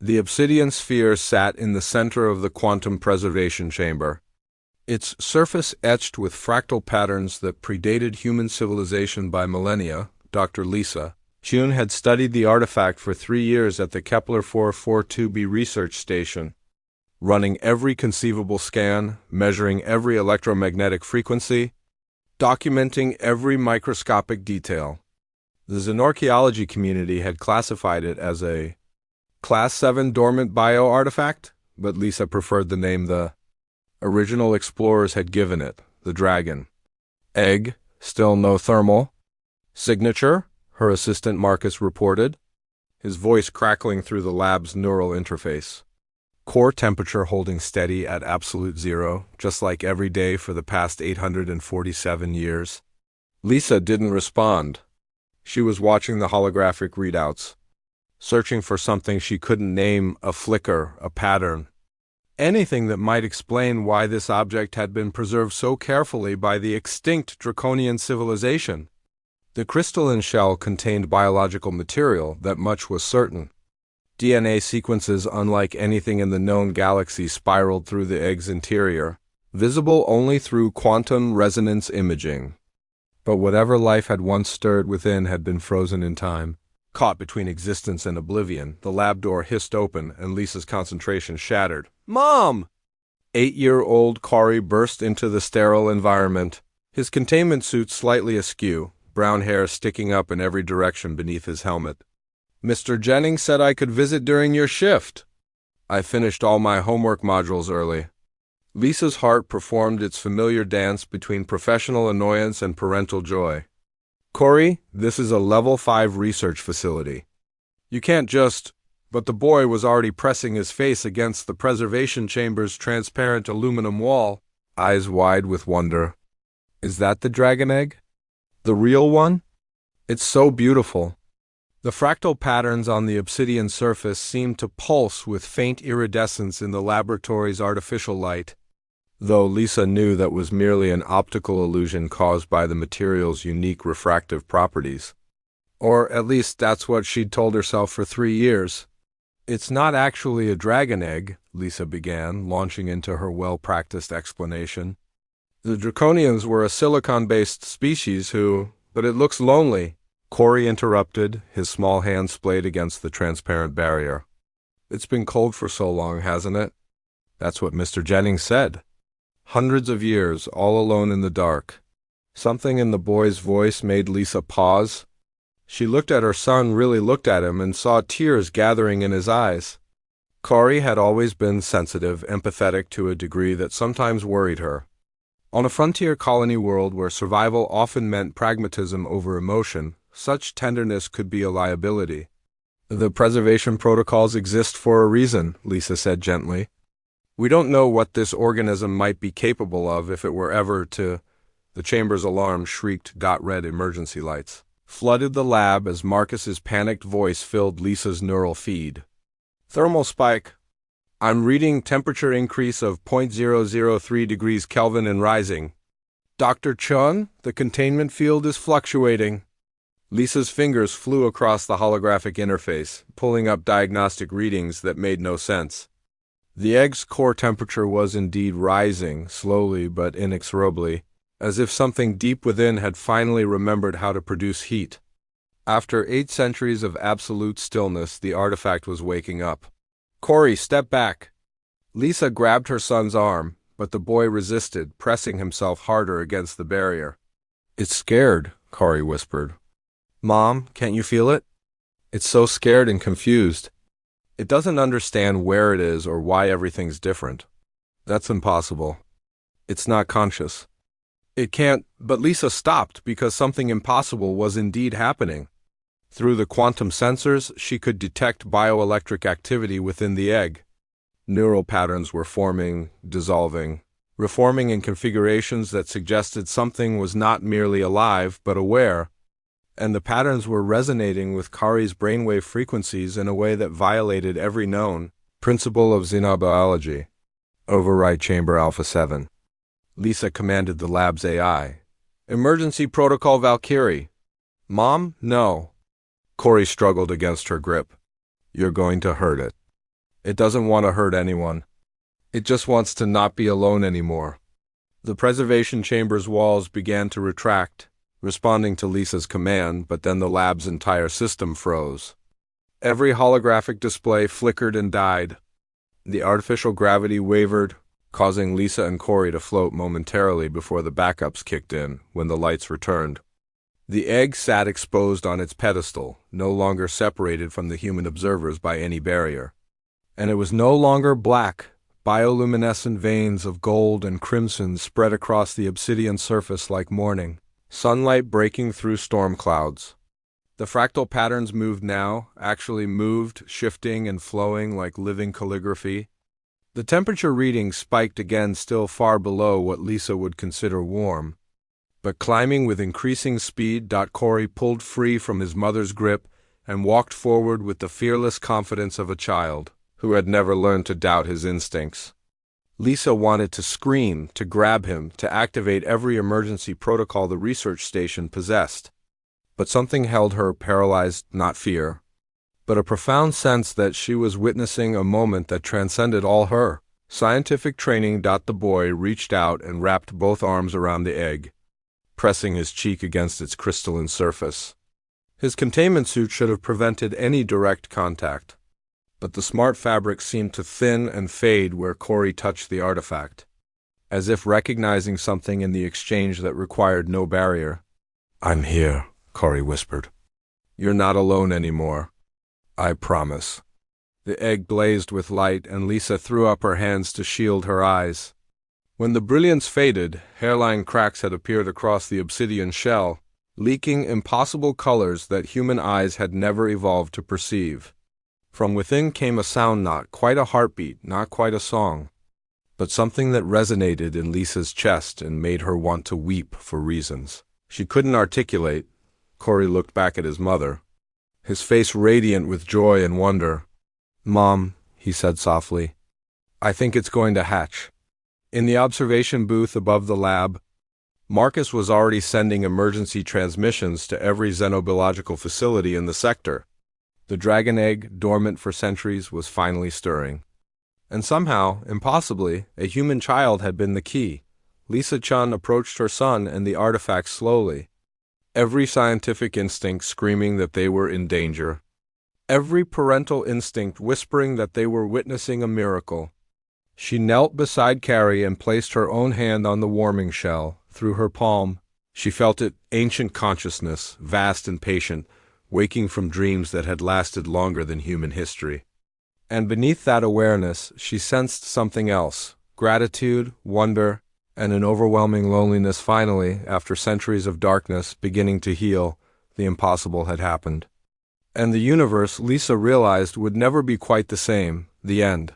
The obsidian sphere sat in the center of the quantum preservation chamber, its surface etched with fractal patterns that predated human civilization by millennia. Dr. Lisa Chun had studied the artifact for 3 years at the Kepler 442b research station, running every conceivable scan, measuring every electromagnetic frequency, documenting every microscopic detail. The xenorchaeology community had classified it as a Class 7 dormant bio-artifact, but Lisa preferred the name the original explorers had given it, the Dragon. Egg, still no thermal. Signature, her assistant Marcus reported, his voice crackling through the lab's neural interface. Core temperature holding steady at absolute zero, just like every day for the past 847 years. Lisa didn't respond. She was watching the holographic readouts, searching for something she couldn't name, a flicker, a pattern. Anything that might explain why this object had been preserved so carefully by the extinct draconian civilization. The crystalline shell contained biological material, that much was certain. DNA sequences unlike anything in the known galaxy spiraled through the egg's interior, visible only through quantum resonance imaging. But whatever life had once stirred within had been frozen in time. Caught between existence and oblivion, the lab door hissed open and Lisa's concentration shattered. "Mom!" 8-year-old Corey burst into the sterile environment, his containment suit slightly askew, brown hair sticking up in every direction beneath his helmet. "Mr. Jennings said I could visit during your shift. I finished all my homework modules early." Lisa's heart performed its familiar dance between professional annoyance and parental joy. "Corey, this is a level 5 research facility. You can't just—" But the boy was already pressing his face against the preservation chamber's transparent aluminum wall, eyes wide with wonder. "Is that the dragon egg? The real one? It's so beautiful." The fractal patterns on the obsidian surface seemed to pulse with faint iridescence in the laboratory's artificial light, though Lisa knew that was merely an optical illusion caused by the material's unique refractive properties. Or at least that's what she'd told herself for 3 years. "It's not actually a dragon egg," Lisa began, launching into her well-practiced explanation. "The Draconians were a silicon-based species who— But it looks lonely," Corey interrupted, his small hand splayed against the transparent barrier. "It's been cold for so long, hasn't it?" "That's what Mr. Jennings said." Hundreds of years, all alone in the dark. Something in the boy's voice made Lisa pause. She looked at her son, really looked at him, and saw tears gathering in his eyes. Corey had always been sensitive, empathetic to a degree that sometimes worried her. On a frontier colony world where survival often meant pragmatism over emotion, such tenderness could be a liability. "The preservation protocols exist for a reason," Lisa said gently. "We don't know what this organism might be capable of if it were ever to—" The chamber's alarm shrieked red emergency lights, flooded the lab as Marcus's panicked voice filled Lisa's neural feed. "Thermal spike. I'm reading temperature increase of 0.003 degrees Kelvin and rising. Dr. Chun, the containment field is fluctuating." Lisa's fingers flew across the holographic interface, pulling up diagnostic readings that made no sense. The egg's core temperature was indeed rising, slowly but inexorably, as if something deep within had finally remembered how to produce heat. After 8 centuries of absolute stillness, the artifact was waking up. "Corey, step back." Lisa grabbed her son's arm, but the boy resisted, pressing himself harder against the barrier. "It's scared," Corey whispered. "Mom, can't you feel it? It's so scared and confused. It doesn't understand where it is or why everything's different." "That's impossible. It's not conscious." "It can't—" But Lisa stopped because something impossible was indeed happening. Through the quantum sensors, she could detect bioelectric activity within the egg. Neural patterns were forming, dissolving, reforming in configurations that suggested something was not merely alive but aware, and the patterns were resonating with Kari's brainwave frequencies in a way that violated every known principle of xenobiology. "Override Chamber Alpha 7. Lisa commanded the lab's AI. "Emergency Protocol Valkyrie." "Mom, no." Corey struggled against her grip. "You're going to hurt it." It doesn't want to hurt anyone. It just wants to not be alone anymore. The preservation chamber's walls began to retract, responding to Lisa's command, but then the lab's entire system froze. Every holographic display flickered and died. The artificial gravity wavered, causing Lisa and Corey to float momentarily before the backups kicked in when the lights returned. The egg sat exposed on its pedestal, no longer separated from the human observers by any barrier. And it was no longer black. Bioluminescent veins of gold and crimson spread across the obsidian surface like morning, sunlight breaking through storm clouds. The fractal patterns moved now, actually moved, shifting and flowing like living calligraphy. The temperature readings spiked again, still far below what Lisa would consider warm. But climbing with increasing speed, Corey pulled free from his mother's grip and walked forward with the fearless confidence of a child who had never learned to doubt his instincts. Lisa wanted to scream, to grab him, to activate every emergency protocol the research station possessed. But something held her paralyzed, not fear, but a profound sense that she was witnessing a moment that transcended all her scientific training. The boy reached out and wrapped both arms around the egg, pressing his cheek against its crystalline surface. His containment suit should have prevented any direct contact, but the smart fabric seemed to thin and fade where Corey touched the artifact, as if recognizing something in the exchange that required no barrier. "I'm here," Corey whispered. "You're not alone anymore. I promise." The egg blazed with light, and Lisa threw up her hands to shield her eyes. When the brilliance faded, hairline cracks had appeared across the obsidian shell, leaking impossible colors that human eyes had never evolved to perceive. From within came a sound, not quite a heartbeat, not quite a song, but something that resonated in Lisa's chest and made her want to weep for reasons she couldn't articulate. Corey looked back at his mother, his face radiant with joy and wonder. "Mom," he said softly, "I think it's going to hatch." In the observation booth above the lab, Marcus was already sending emergency transmissions to every xenobiological facility in the sector. The dragon egg, dormant for centuries, was finally stirring. And somehow, impossibly, a human child had been the key. Lisa Chun approached her son and the artifact slowly, every scientific instinct screaming that they were in danger, every parental instinct whispering that they were witnessing a miracle. She knelt beside Carrie and placed her own hand on the warming shell. Through her palm, she felt it, ancient consciousness, vast and patient, waking from dreams that had lasted longer than human history. And beneath that awareness, she sensed something else: gratitude, wonder, and an overwhelming loneliness. Finally, after centuries of darkness beginning to heal, the impossible had happened. And the universe, Lisa realized, would never be quite the same. The end.